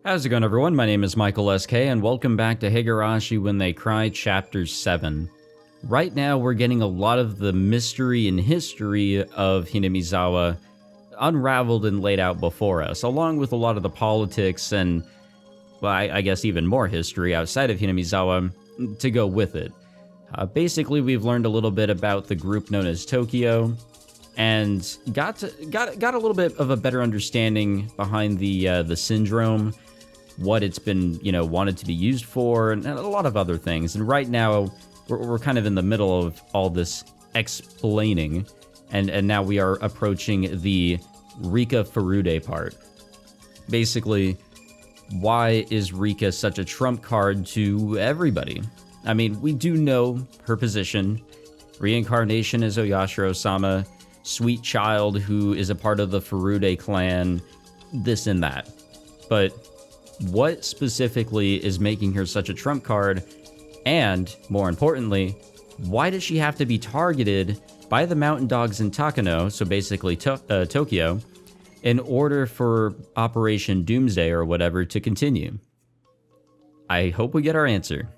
How's it going, everyone? My name is Michael SK, and welcome back to Higurashi When They Cry, Chapter 7. Right now, we're getting a lot of the mystery and history of Hinamizawa unraveled and laid out before us, along with a lot of the politics and, well, I guess even more history outside of Hinamizawa to go with it. Basically, we've learned a little bit about the group known as Tokyo, and got a little bit of a better understanding behind the syndrome, what it's been, wanted to be used for, and a lot of other things. And right now, we're kind of in the middle of all this explaining, and now we are approaching the Rika Furude part. Basically, why is Rika such a trump card to everybody? I mean, we do know her position. Reincarnation as Oyashiro-sama, sweet child who is a part of the Furude clan, this and that. But what specifically is making her such a trump card? And, more importantly, why does she have to be targeted by the mountain dogs in Takano, so basically Tokyo, in order for Operation Doomsday or whatever to continue? I hope we get our answer.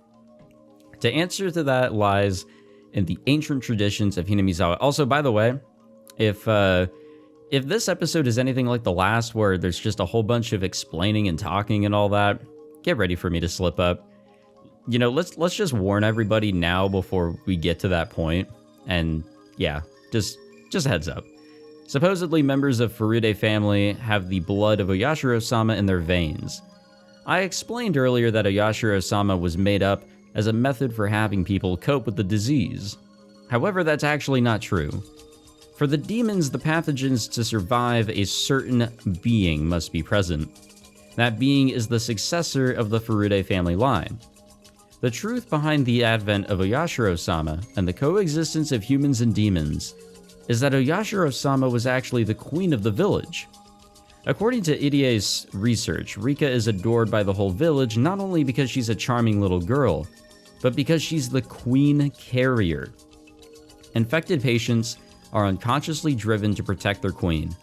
The answer to that lies in the ancient traditions of Hinamizawa. Also, by the way, if this episode is anything like the last, where there's just a whole bunch of explaining and talking and all that, get ready for me to slip up. Let's just warn everybody now before we get to that point. And yeah, just a heads up. Supposedly, members of Furude family have the blood of Oyashiro-sama in their veins. I explained earlier that Oyashiro-sama was made up as a method for having people cope with the disease. However, that's actually not true. For the demons, the pathogens to survive, a certain being must be present. That being is the successor of the Furude family line. The truth behind the advent of Oyashiro-sama and the coexistence of humans and demons is that Oyashiro-sama was actually the queen of the village. According to Idie's research, Rika is adored by the whole village not only because she's a charming little girl, but because she's the queen carrier. Infected patients are unconsciously driven to protect their queen.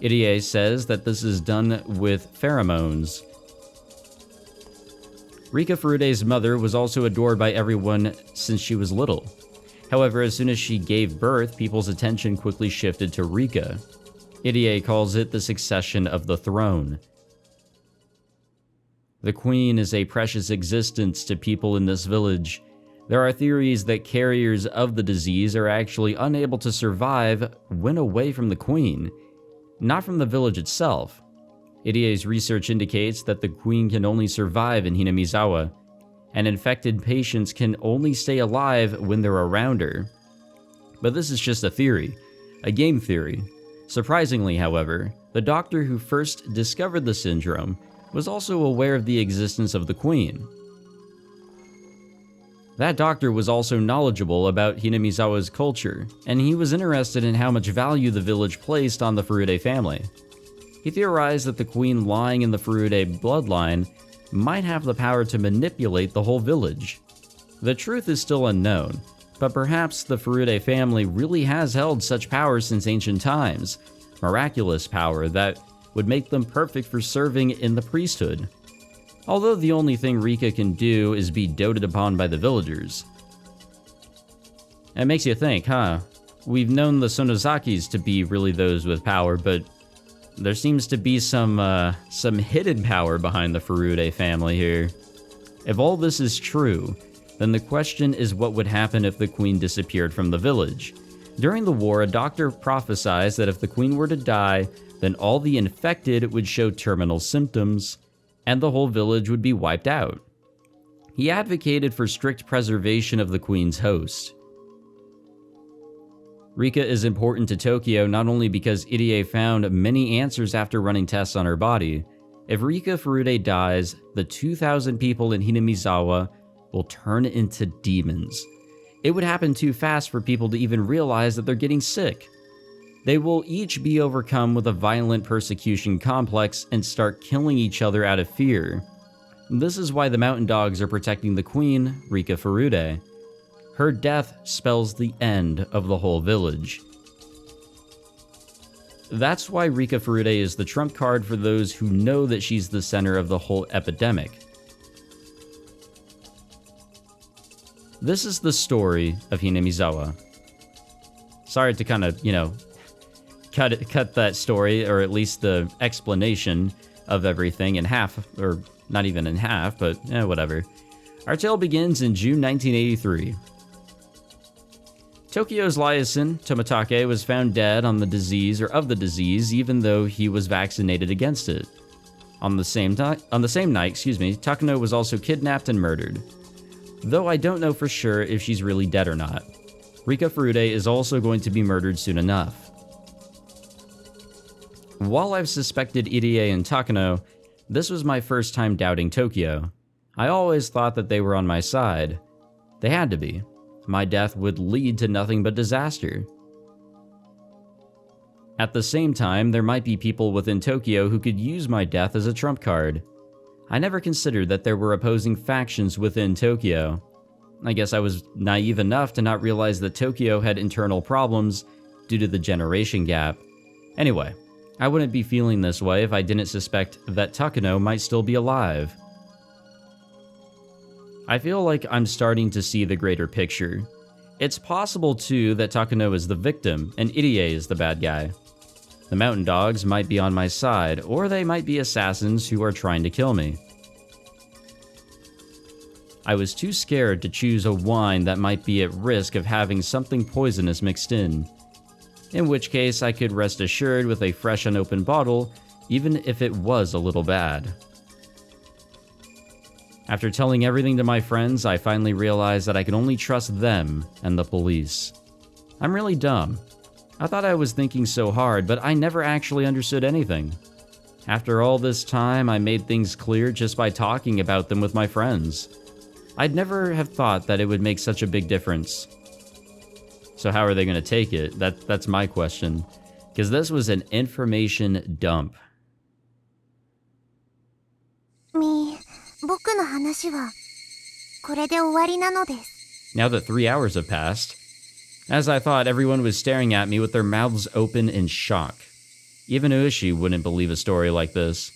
Idie says that this is done with pheromones. Rika Furude's mother was also adored by everyone since she was little. However, as soon as she gave birth, people's attention quickly shifted to Rika. Idie calls it the succession of the throne. The queen is a precious existence to people in this village. There are theories that carriers of the disease are actually unable to survive when away from the queen, not from the village itself. Idie's research indicates that the queen can only survive in Hinamizawa, and infected patients can only stay alive when they're around her. But this is just a theory, a game theory. Surprisingly, however, the doctor who first discovered the syndrome was also aware of the existence of the queen. That doctor was also knowledgeable about Hinamizawa's culture, and he was interested in how much value the village placed on the Furude family. He theorized that the queen lying in the Furude bloodline might have the power to manipulate the whole village. The truth is still unknown, but perhaps the Furude family really has held such power since ancient times, miraculous power that would make them perfect for serving in the priesthood. Although the only thing Rika can do is be doted upon by the villagers. It makes you think, huh? We've known the Sonozakis to be really those with power, but there seems to be some hidden power behind the Furude family here. If all this is true, then the question is what would happen if the queen disappeared from the village. During the war, a doctor prophesied that if the queen were to die, then all the infected would show terminal symptoms, and the whole village would be wiped out. He advocated for strict preservation of the queen's host. Rika is important to Tokyo not only because Idie found many answers after running tests on her body. If Rika Furude dies, the 2,000 people in Hinamizawa will turn into demons. It would happen too fast for people to even realize that they're getting sick. They will each be overcome with a violent persecution complex and start killing each other out of fear. This is why the mountain dogs are protecting the queen, Rika Furude. Her death spells the end of the whole village. That's why Rika Furude is the trump card for those who know that she's the center of the whole epidemic. This is the story of Hinamizawa. Sorry to kind of, cut that story, or at least the explanation of everything in half, or not even in half, but whatever. Our tale begins in June 1983. Tokyo's Liaison, Tomitake, was found dead of the disease, even though he was vaccinated against it. On the same night, Takano was also kidnapped and murdered. Though I don't know for sure if she's really dead or not. Rika Furude is also going to be murdered soon enough. While I've suspected Irie and Takano, this was my first time doubting Tokyo. I always thought that they were on my side. They had to be. My death would lead to nothing but disaster. At the same time, there might be people within Tokyo who could use my death as a trump card. I never considered that there were opposing factions within Tokyo. I guess I was naive enough to not realize that Tokyo had internal problems due to the generation gap. Anyway, I wouldn't be feeling this way if I didn't suspect that Takano might still be alive. I feel like I'm starting to see the greater picture. It's possible too that Takano is the victim and Irie is the bad guy. The mountain dogs might be on my side, or they might be assassins who are trying to kill me. I was too scared to choose a wine that might be at risk of having something poisonous mixed in which case I could rest assured with a fresh unopened bottle, even if it was a little bad. After telling everything to my friends, I finally realized that I could only trust them and the police. I'm really dumb. I thought I was thinking so hard, but I never actually understood anything. After all this time, I made things clear just by talking about them with my friends. I'd never have thought that it would make such a big difference. So how are they going to take it? That's my question. Because this was an information dump. Now that 3 hours have passed, as I thought, everyone was staring at me with their mouths open in shock. Even Ueshi wouldn't believe a story like this.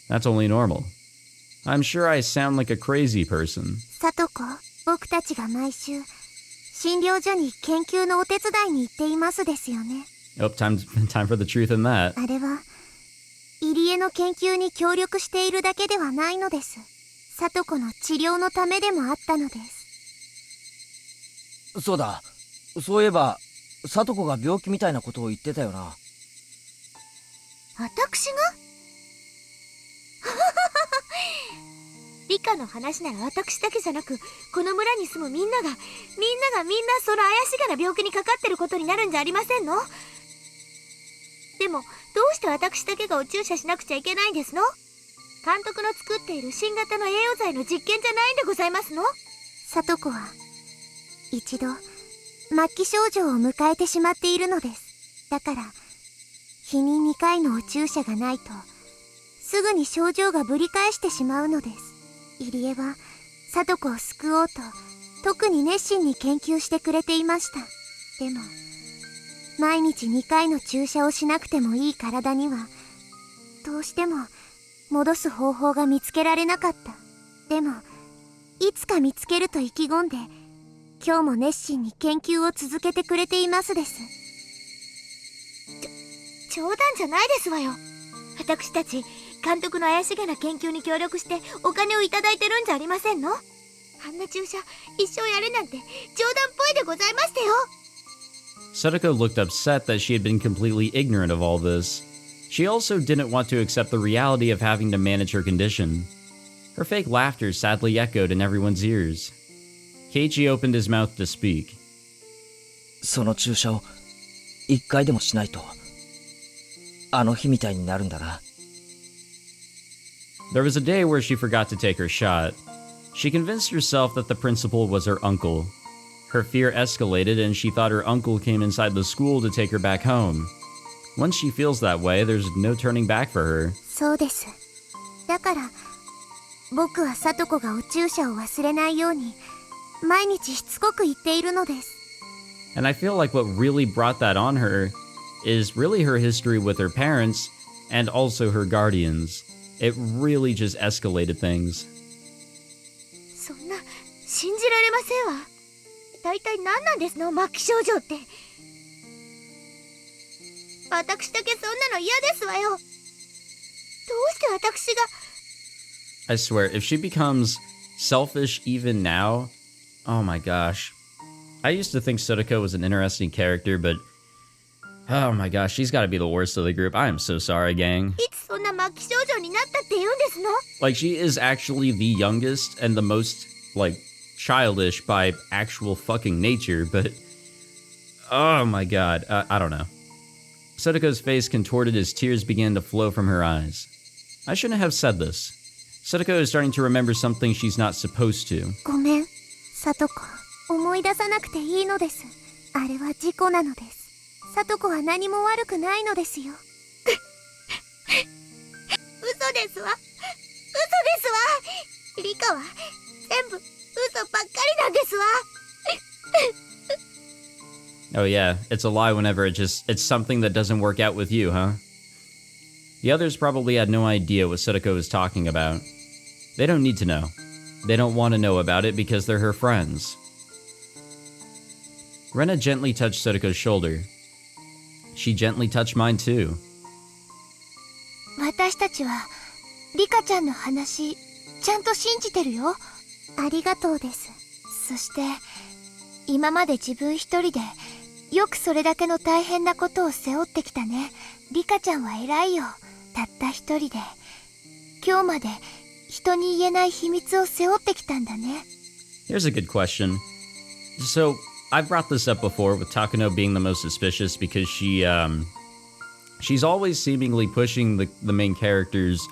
That's only normal. I'm sure I sound like a crazy person. Satoko, 僕たちが毎週診療所に研究のお手伝いに行っていますですよね。Oh, time for the truth in that. あれは入江の研究に協力しているだけではないのです。Satokoの治療のためでもあったのです。そうだ。そういえば、Satokoが病気みたいなことを言ってたよな。私が？リカの話なら私だけじゃなく、この村に住むみんながその怪しげな病気にかかってることになるんじゃありませんの？でも、どうして私だけがお注射しなくちゃいけないんですの？監督の作っている新型の栄養剤の実験じゃないんでございますの？Satokoは一度末期症状を迎えてしまっているのです。だから日に2回のお注射がないとすぐに症状がぶり返してしまうのです。入江はSatokoを救おうと特に熱心に研究してくれていました。でも毎日2回の注射をしなくてもいい体にはどうしても戻す方法が見つけられなかった。でもいつか見つけると意気込んで今日も熱心に研究を続けてくれていますです。冗談じゃないですわよ。私たち監督の怪しげな研究に協力してお金をいただいてるんじゃありませんの？あんな注射一生やれなんて冗談っぽいでございましたよ。Satoko looked upset that she had been completely ignorant of all this. She also didn't want to accept the reality of having to manage her condition. Her fake laughter sadly echoed in everyone's ears. Keiichi opened his mouth to speak. その注射を1回でもしないと、あの日みたいになるんだな。There was a day where she forgot to take her shot. She convinced herself that the principal was her uncle. Her fear escalated and she thought her uncle came inside the school to take her back home. Once she feels that way, there's no turning back for her. そうです。だから僕はSatokoがお注射を忘れないように毎日しつこく言っているのです。And I feel like what really brought that on her is really her history with her parents and also her guardians. It really just escalated things. そんな信じられませんわ。大体何なんですの、末期症状って。私だけそんなの嫌ですわよ。どうして私が。 I swear, if she becomes selfish even now, oh my gosh. I used to think Satoko was an interesting character, but oh my gosh, she's got to be the worst of the group. I am so sorry, gang. いつそんな末期症状になったって言うんですの？ Like, she is actually the youngest and the most, like, childish by actual fucking nature, but oh my god, I don't know. Satoko's face contorted as tears began to flow from her eyes. I shouldn't have said this. Satoko is starting to remember something she's not supposed to. ごめん、サトコ。思い出さなくていいのです。あれは事故なのです。サトコは何も悪くないのですよ。嘘ですわ。嘘ですわ。リカは全部嘘ばっかりなんですわ。Oh yeah, it's a lie whenever it's something that doesn't work out with you, huh? The others probably had no idea what Satoko was talking about. They don't need to know. They don't want to know about it because they're her friends. Rena gently touched Satoko's shoulder. She gently touched mine too. 私たちはリカちゃんの話ちゃんと信じてるよ。ありがとうです。そして今まで自分一人でよくそれだけの大変なことを背負ってきたね。リカちゃんは偉いよ。たった一人で今日まで人に言えない秘密を背負ってきたんだね。 Here's a good question. So, I've brought this up before with Takano being the most suspicious because she's always seemingly pushing the main characters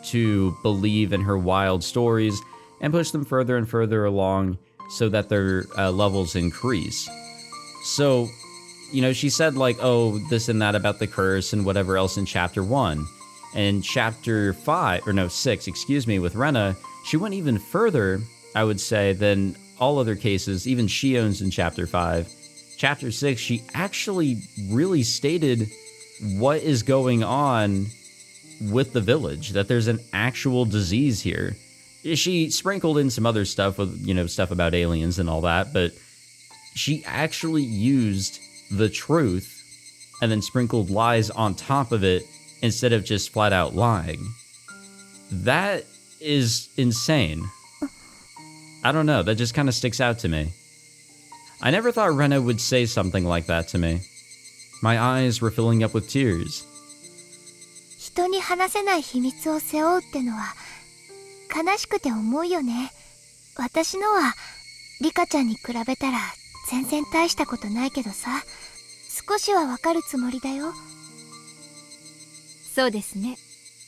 to believe in her wild stories and push them further and further along so that their levels increase. So, you know, she said like, oh, this and that about the curse and whatever else in chapter 1. And chapter 6, with Rena, she went even further, I would say, than all other cases, even Shion's in chapter 5. Chapter 6, she actually really stated what is going on with the village, that there's an actual disease here. She sprinkled in some other stuff with, you know, stuff about aliens and all that, but she actually used the truth and then sprinkled lies on top of it instead of just flat out lying. That is insane. I don't know, that just kind of sticks out to me. I never thought Rena would say something like that to me. My eyes were filling up with tears. 人に話せない秘密を背負うってのは悲しくて重いよね。私のはリカちゃんに比べたら全然大したことないけどさ、少しはわかるつもりだよ。そうですね。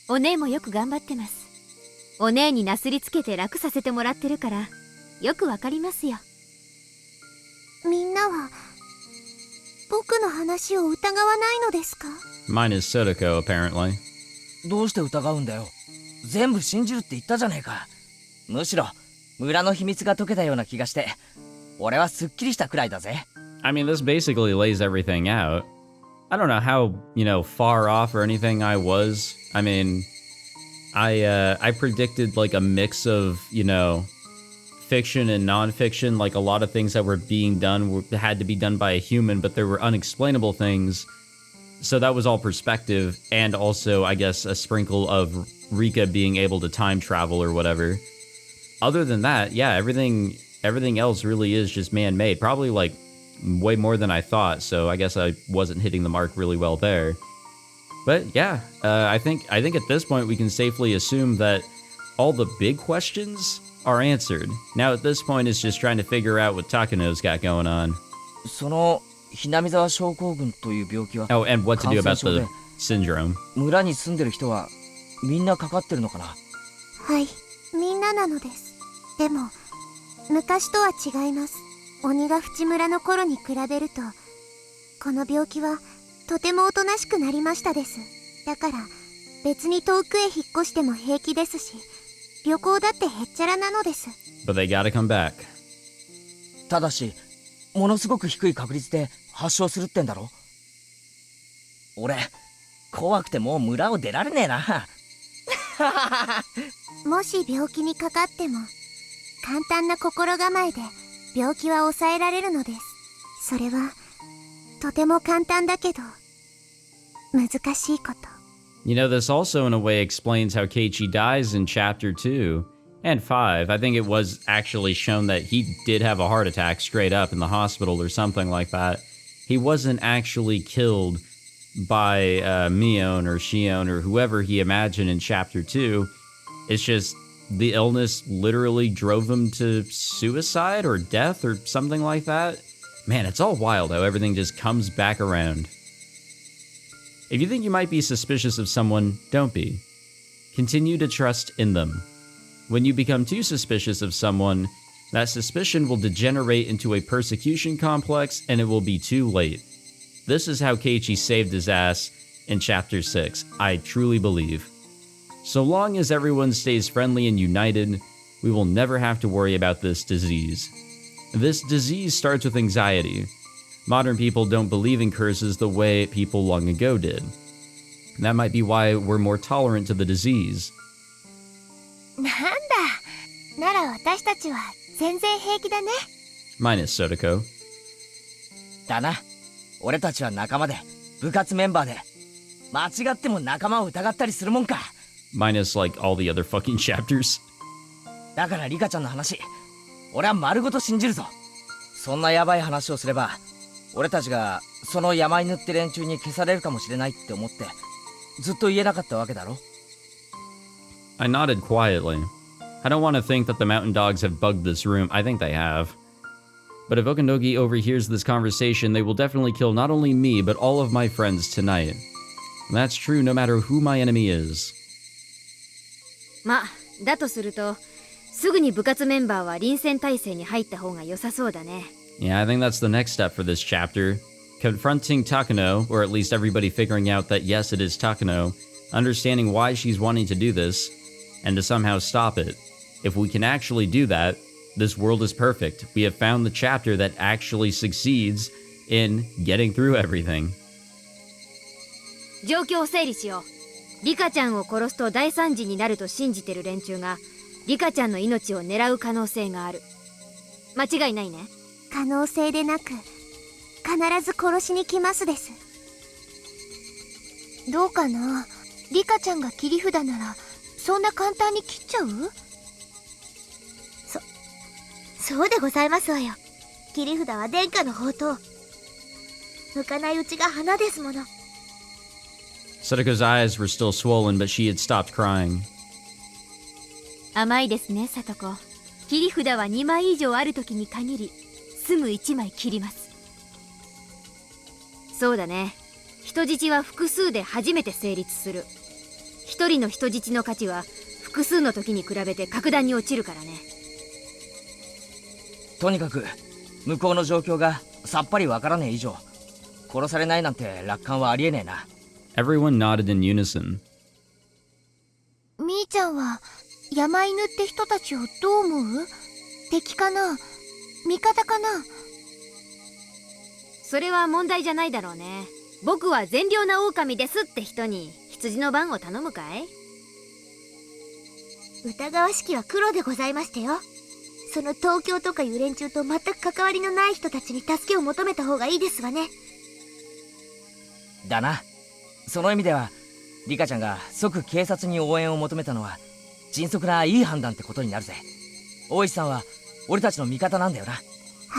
お姉もよく頑張ってます。お姉になすりつけて楽させてもらってるからよくわかりますよ。みんなは僕の話を疑わないのですか？ Mine is Satoko, apparently. どうして疑うんだよ。全部信じるって言ったじゃねえか。むしろ村の秘密が解けたような気がして俺はすっきりしたくらいだぜ。 I mean, this basically lays everything out. I don't know how, you know, far off or anything I was. I mean, I predicted like a mix of, you know, fiction and non-fiction. Like a lot of things that were being done had to be done by a human, but there were unexplainable things. So that was all perspective, and also, I guess, a sprinkle of Rika being able to time travel or whatever. Other than that, yeah, everything else really is just man-made. Probably like way more than I thought, so I guess I wasn't hitting the mark really well there. But yeah, I think at this point we can safely assume that all the big questions are answered. Now at this point it's just trying to figure out what Takano's got going on. そのHinamizawa症候群という病気は Oh, and what to do about the syndrome. 村に住んでる人はみんなかかってるのかな？はい、みんななのです。でも昔とは違います。鬼ヶ淵村の頃に比べるとこの病気はとてもおとなしくなりましたです。だから別に遠くへ引っ越しても平気ですし、旅行だってへっちゃらなのです。 But they gotta come back. ただしものすごく低い確率で発症するってんだろ？俺怖くてもう村を出られねえな。もし病気にかかっても簡単な心構えで病気は抑えられるのです。それはとても簡単だけど難しいこと。 You know, this also in a way explains how Keiichi dies in chapter 2 and 5. I think it was actually shown that he did have a heart attack straight up in the hospital or something like that. He wasn't actually killed by Mion or Shion or whoever he imagined in chapter 2. It's just the illness literally drove him to suicide or death or something like that. Man, it's all wild how everything just comes back around. If you think you might be suspicious of someone, don't be. Continue to trust in them. When you become too suspicious of someone, that suspicion will degenerate into a persecution complex and it will be too late. This is how Keiichi saved his ass in chapter 6, I truly believe. So long as everyone stays friendly and united, we will never have to worry about this disease. This disease starts with anxiety. Modern people don't believe in curses the way people long ago did. That might be why we're more tolerant to the disease. なんだ、なら私たちは全然平気だね。 Minus Satoko. だな。俺たちは仲間で、部活メンバーで、間違っても仲間を疑ったりするもんか。Minus like all the other fucking chapters. だからリカちゃんの話、俺は丸ごと信じるぞ。そんなヤバい話をすれば、俺たちがその山犬って連中に消されるかもしれないって思って、ずっと言えなかったわけだろ。I nodded quietly. I don't want to think that the mountain dogs have bugged this room. I think they have. But if Okanogi overhears this conversation, they will definitely kill not only me, but all of my friends tonight. And that's true no matter who my enemy is. ま、だとすると、すぐに部活メンバーは臨戦態勢に入った方が良さそうだね。Yeah, I think that's the next step for this chapter. Confronting Takano, or at least everybody figuring out that yes, it is Takano, understanding why she's wanting to do this, and to somehow stop it. If we can actually do that, this world is perfect. We have found the chapter that actually succeeds in getting through everything. 状況を整理しよう。リカちゃんを殺すと大惨事になると信じてる連中が、リカちゃんの命を狙う可能性がある。間違いないね。可能性でなく、必ず殺しに来ますです。どうかな、リカちゃんが切り札なら、そんな簡単に切っちゃう？そうでございますわよ。切り札は殿下の宝刀。向かないうちが花ですもの。Satoko's eyes were still swollen, but she had stopped crying. 甘いですね、サトコ。切り札は2枚以上あるときに限り、すぐ1枚切ります。そうだね。人質は複数で初めて成立する。一人の人質の価値は複数の時に比べて格段に落ちるからね。とにかく向こうの状況がさっぱりわからねえ以上、殺されないなんて楽観はありえねえな。Everyone nodded in unison. みーちゃんは山犬って人たちをどう思う？敵かな？味方かな？それは問題じゃないだろうね。僕は善良な狼ですって人に羊の番を頼むかい？疑わしきは黒でございましたよ。その東京とかいう連中と全く関わりのない人たちに助けを求めた方がいいですわね。だな。その意味ではリカちゃんが即警察に応援を求めたのは迅速ないい判断ってことになるぜ。大石さんは俺たちの味方なんだよな。は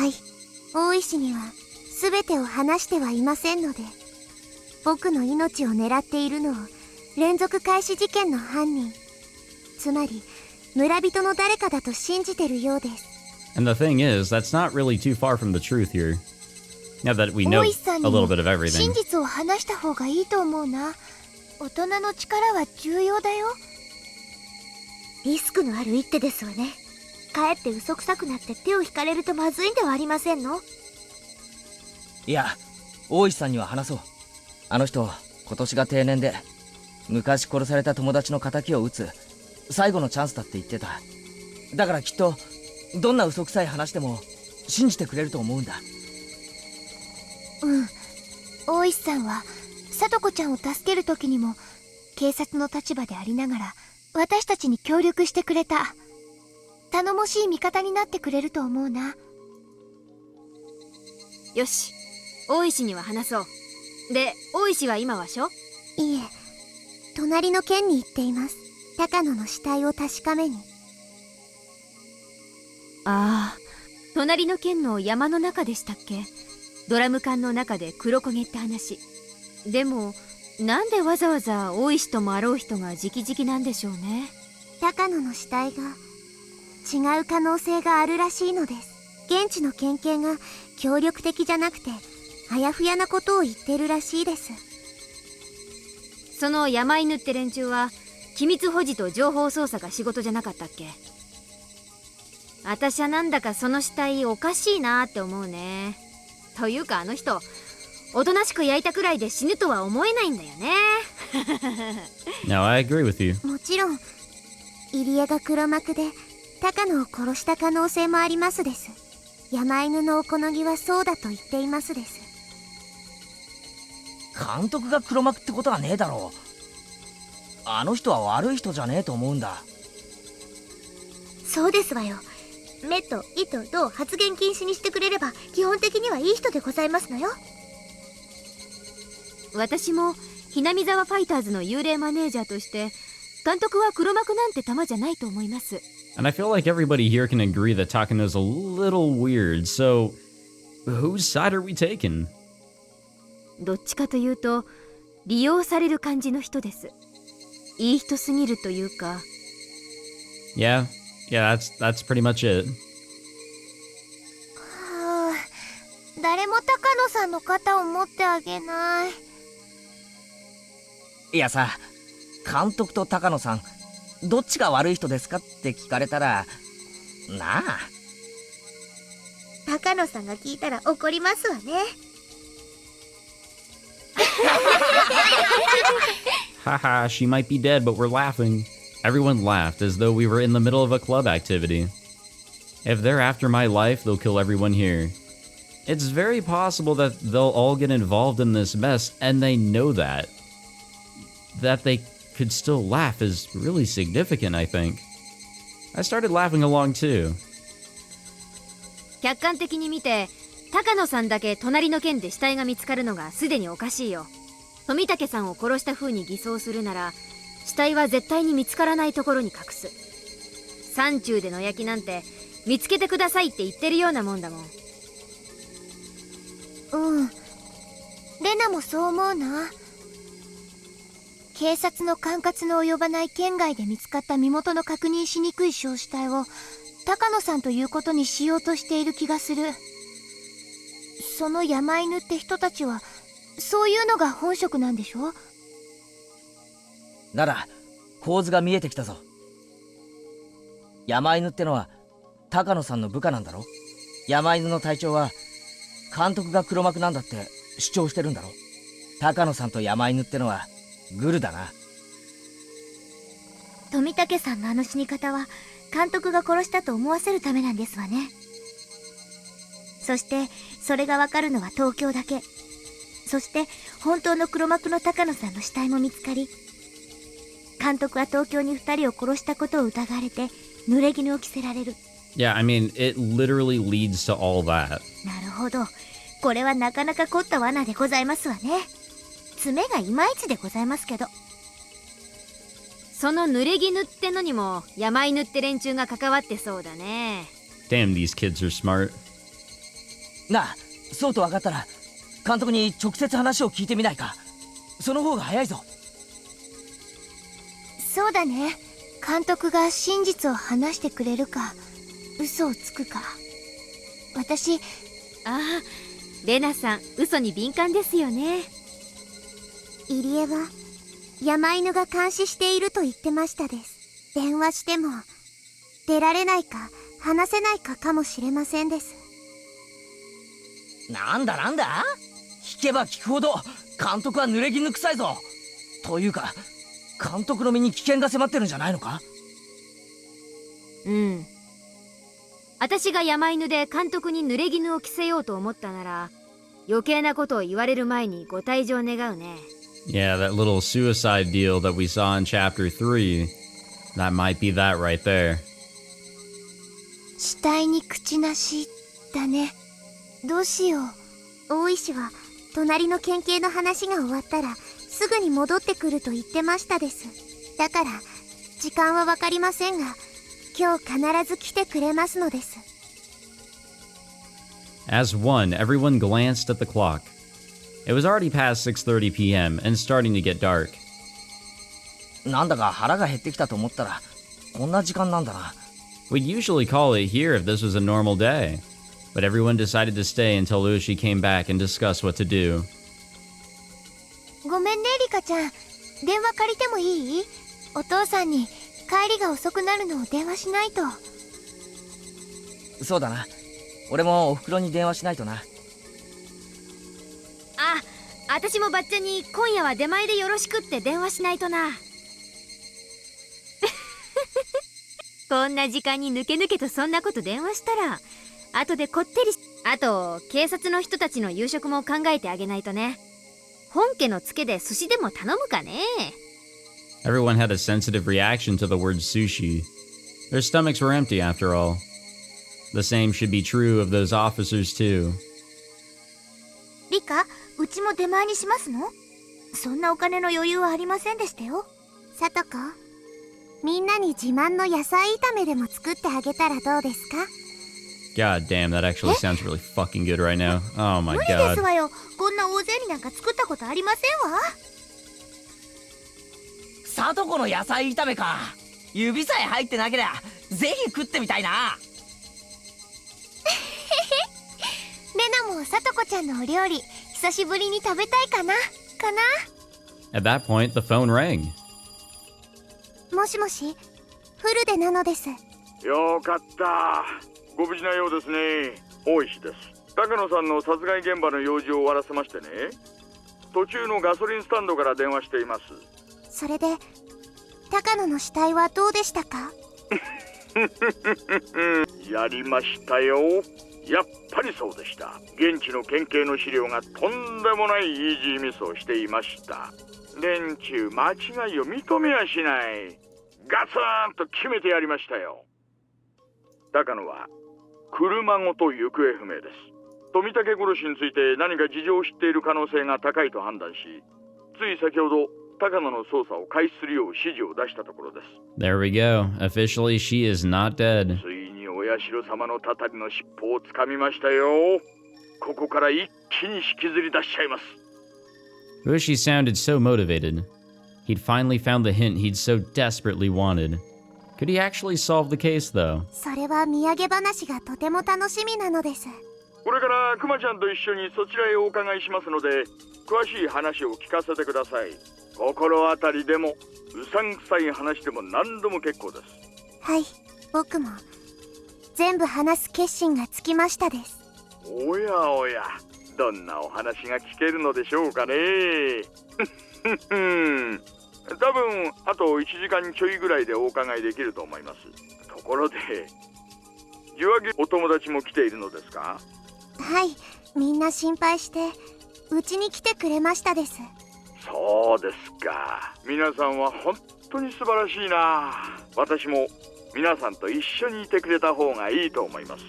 い、大石には全てを話してはいませんので、僕の命を狙っているのを連続開始事件の犯人、つまり村人の誰かだと信じてるようです。 And the thing is, that's not really too far from the truth here. Now that we know 大石さん a に little も bit of everything. 真実を話した方がいいと思うな。大人の力は重要だよ。リスクのある一手ですわね。かえって嘘くさくなって手を引かれるとまずいんではありませんの？いや、大石さんには話そう。あの人今年が定年で昔殺された友達の仇を討つ最後のチャンスだって言ってた。だからきっとどんな嘘くさい話でも信じてくれると思うんだ。うん、大石さんは聡子ちゃんを助ける時にも警察の立場でありながら私たちに協力してくれた。頼もしい味方になってくれると思うな。よし、大石には話そう。で、大石は今はしょ？いえ、隣の県に行っています。高野の死体を確かめに。ああ、隣の県の山の中でしたっけ？ドラム缶の中で黒焦げって話。でもなんでわざわざ大石ともあろう人が直々なんでしょうね。高野の死体が違う可能性があるらしいのです。現地の県警が協力的じゃなくてあやふやなことを言ってるらしいです。その山犬って連中は機密保持と情報操作が仕事じゃなかったっけ？私はなんだかその死体おかしいなって思うね。というかあの人おとなしく焼いたくらいで死ぬとは思えないんだよね。No, I agree with you. もちろん入江が黒幕で高野を殺した可能性もありますです。山犬のおこのぎはそうだと言っていますです。監督が黒幕ってことはねえだろう。あの人は悪い人じゃねえと思うんだ。そうですわよ。目と意とどう発言禁止にしてくれれば基本的にはいい人でございますのよ。私もHinamizawaファイターズの幽霊マネージャーとして監督は黒幕なんて玉じゃないと思います。And I feel like everybody here can agree that Takano's a little weird, so whose side are we taking? どっちかというと利用される感じの人です。いい人すぎるというか。 Yeah, that's pretty much it. はあ、誰も高野さんの肩を持ってあげない。いやさ、監督と高野さんどっちが悪い人ですかって聞かれたらなあ。高野さんが聞いたら怒りますわね。Haha, she might be dead, but we're laughing. Everyone laughed as though we were in the middle of a club activity. If they're after my life, they'll kill everyone here. It's very possible that they'll all get involved in this mess, and they know that. That they could still laugh is really significant, I think. I started laughing along too. 客観的に見て高野さんだけ隣の県で死体が見つかるのがすでにおかしいよ。富武さんを殺した風に偽装するなら死体は絶対に見つからないところに隠す。山中での焼きなんて見つけてくださいって言ってるようなもんだもん。うん、レナもそう思うな。警察の管轄の及ばない県外で見つかった身元の確認しにくい焼死体を高野さんということにしようとしている気がする。その山犬って人たちはそういうのが本職なんでしょ？なら構図が見えてきたぞ。山犬ってのは高野さんの部下なんだろ。山犬の隊長は監督が黒幕なんだって主張してるんだろ。高野さんと山犬ってのはグルだな。富武さんのあの死に方は監督が殺したと思わせるためなんですわね。そしてそれがわかるのは東京だけ。そして本当の黒幕の高野さんの死体も見つかり、監督は東京に2人を殺したことを疑われて濡れ衣を着せられる。 Yeah, I mean, it literally leads to all that. なるほど。これはなかなか凝った罠でございますわね。爪がいまいちでございますけど。その濡れ衣ってのにも山犬って連中が関わってそうだね。 Damn, these kids are smart. なあ、そうと分かったら監督に直接話を聞いてみないか。その方が早いぞ。そうだね。監督が真実を話してくれるか嘘をつくか。私、ああ、レナさん嘘に敏感ですよね。入江は山犬が監視していると言ってましたです。電話しても出られないか話せないかかもしれませんです。なんだ聞けば聞くほど監督は濡れ衣臭いぞ。というか監督の身に危険が迫ってるんじゃないのか。うん。私が山犬で監督に濡れ衣を着せようと思ったなら余計なことを言われる前にご退場願うね。Yeah, that little suicide deal that we saw in chapter 3. That might be that right there. 死体に口なしだね。どうしよう。大石は隣の県警の話が終わったらすぐに戻ってくると言ってましたです。だから時間はわかりませんが、今日必ず来てくれますのです。As one, everyone glanced at the clock. It was already past 6:30 p.m. and starting to get dark. なんだか腹が減ってきたと思ったらこんな時間なんだな。We'd usually call it here if this was a normal day, but everyone decided to stay until Ushi came back and discuss what to do. ごめんねリカちゃん、電話借りてもいい？お父さんに帰りが遅くなるのを電話しないと。そうだな。俺もお袋に電話しないとな。あ、私もばっちゃんに今夜は出前でよろしくって電話しないとな。こんな時間に抜け抜けとそんなこと電話したら後でこってり。あと警察の人たちの夕食も考えてあげないとね。本家のツケで寿司でも頼むかね。Everyone had a sensitive reaction to the word sushi. Their stomachs were empty after all. The same should be true of those officers too. リカ、うちも出前にしますの？そんなお金の余裕はありませんでしたよ。さとこ、みんなに自慢の野菜炒めでも作ってあげたらどうですか？ God damn, that actually sounds really fucking good right now. Oh my 無理で god. すわよ。こんな大勢になんか作ったことありませんわ。さとこの野菜炒めか。指さえ入ってなけりゃぜひ食ってみたいな。レナもさとこちゃんのお料理久しぶりに食べたいかな。 At that point, the phone rang. もしもし、フルデなのです。よかった。ご無事なようですね。大石です。高野さんの殺害現場の用事を終わらせましてね。途中のガソリンスタンドから電話しています。それで高野の死体はどうでしたか？やりましたよ。やっぱりそうでした。現地の県警の資料がとんでもないイージーミスをしていました。連中間違いを認めやしない。ガツンと決めてやりましたよ。高野は車ごと行方不明です。富武殺しについて何か事情を知っている可能性が高いと判断し、つい先ほど高野の捜査を開始するよう指示を出したところです。 There we go. Officially, she is not dead. ついにお社様のたたりの尻尾をつかみましたよ。ここから一気に引きずり出しちゃいます。Ushi sounded so motivated. He'd finally found the hint he'd so desperately wanted. Could he actually solve the case, though? それは土産話がとても楽しみなのです。これからクマちゃんと一緒にそちらへお伺いしますので、詳しい話を聞かせてください。心当たりでもうさんくさい話でも何でも結構です。はい、僕も全部話す決心がつきましたです。おやおや、どんなお話が聞けるのでしょうかね。多分あと1時間ちょいぐらいでお伺いできると思います。ところで、受話器お友達も来ているのですか？はい、みんな心配してうちに来てくれましたです。そうですか。皆さんは本当に素晴らしいな。私も皆さんと一緒にいてくれた方がいいと思います。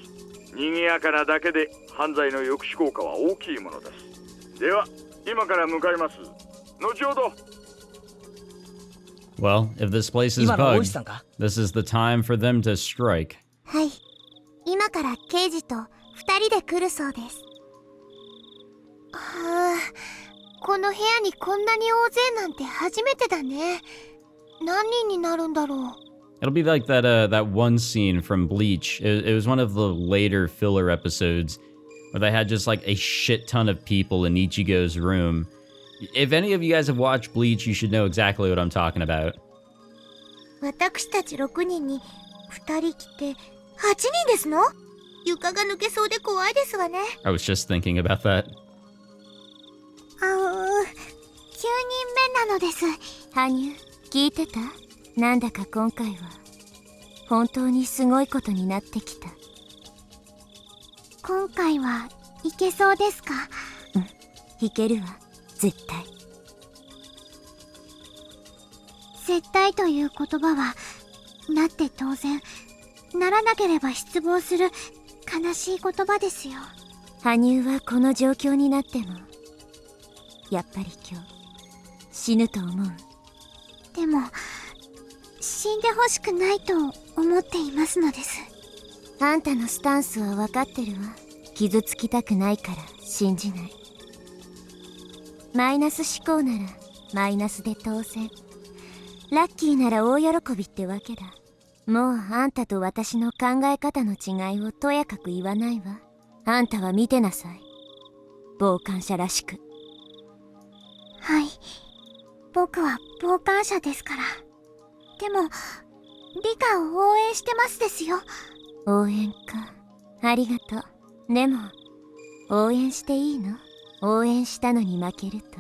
賑やかなだけで犯罪の抑止効果は大きいものです。では今から向かいます。後ほど。 Well, if this place is 今の大 bugged, 石さんか。 this is the time for them to strike. はい、今から刑事と2人で来るそうです。はあ、この部屋にこんなに大勢なんて初めてだね。何人になるんだろう。 It'll be like that one scene from Bleach. It was one of the later filler episodes where they had just like a shit ton of people in Ichigo's room. If any of you guys have watched Bleach, you should know exactly what I'm talking about. 私たち6人に2人来て8人ですの？床が抜けそうで怖いですわね。 I was just thinking about that. 9人目なのです。羽生、聞いてた？なんだか今回は本当にすごいことになってきた。今回はいけそうですか？うん、いけるわ、絶対。絶対という言葉は、なって当然、ならなければ失望する悲しい言葉ですよ。羽生はこの状況になっても、やっぱり今日、死ぬと思う。でも、死んでほしくないと思っていますのです。あんたのスタンスは分かってるわ。傷つきたくないから信じない。マイナス思考ならマイナスで当然。ラッキーなら大喜びってわけだ。もうあんたと私の考え方の違いをとやかく言わないわ。あんたは見てなさい。傍観者らしく。はい。僕は傍観者ですから。でも、リカを応援してますですよ。応援か。ありがとう。でも、応援していいの？応援したのに負けると、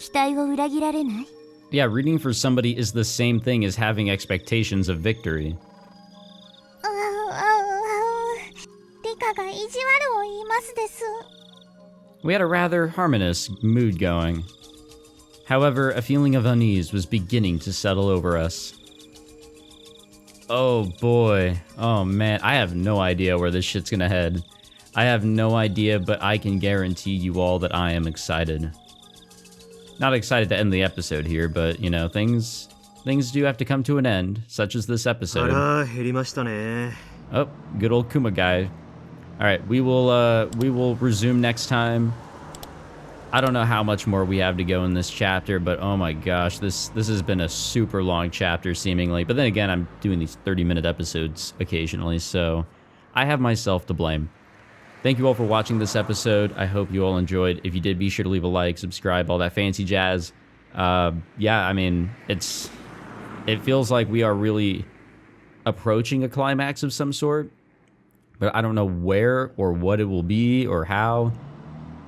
期待を裏切られない？ Yeah, rooting for somebody is the same thing as having expectations of victory. リカが意地悪を言いますです。We had a rather harmonious mood going. However, a feeling of unease was beginning to settle over us. Oh boy. Oh man, I have no idea where this shit's gonna head. I have no idea, but I can guarantee you all that I am excited. Not excited to end the episode here, but, you know, things do have to come to an end, such as this episode. Oh, good old Kuma guy. Alright, we will resume next time. I don't know how much more we have to go in this chapter, but oh my gosh, this has been a super long chapter seemingly. But then again, I'm doing these 30-minute episodes occasionally, so I have myself to blame. Thank you all for watching this episode. I hope you all enjoyed. If you did, be sure to leave a like, subscribe, all that fancy jazz. Yeah, I mean, it feels like we are really approaching a climax of some sort, but I don't know where or what it will be or how.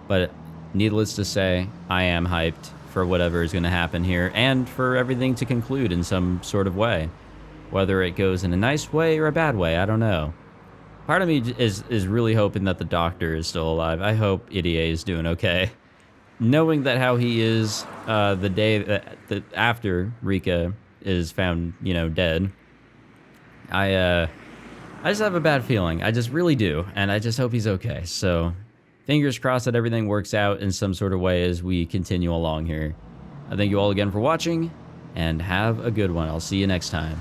But needless to say, I am hyped for whatever is going to happen here and for everything to conclude in some sort of way. Whether it goes in a nice way or a bad way, I don't know. Part of me is really hoping that the doctor is still alive. I hope Irie is doing okay. Knowing that how he is the day that after Rika is found, you know, dead, I just have a bad feeling. I just really do, and I just hope he's okay. So, fingers crossed that everything works out in some sort of way as we continue along here. I thank you all again for watching, and have a good one. I'll see you next time.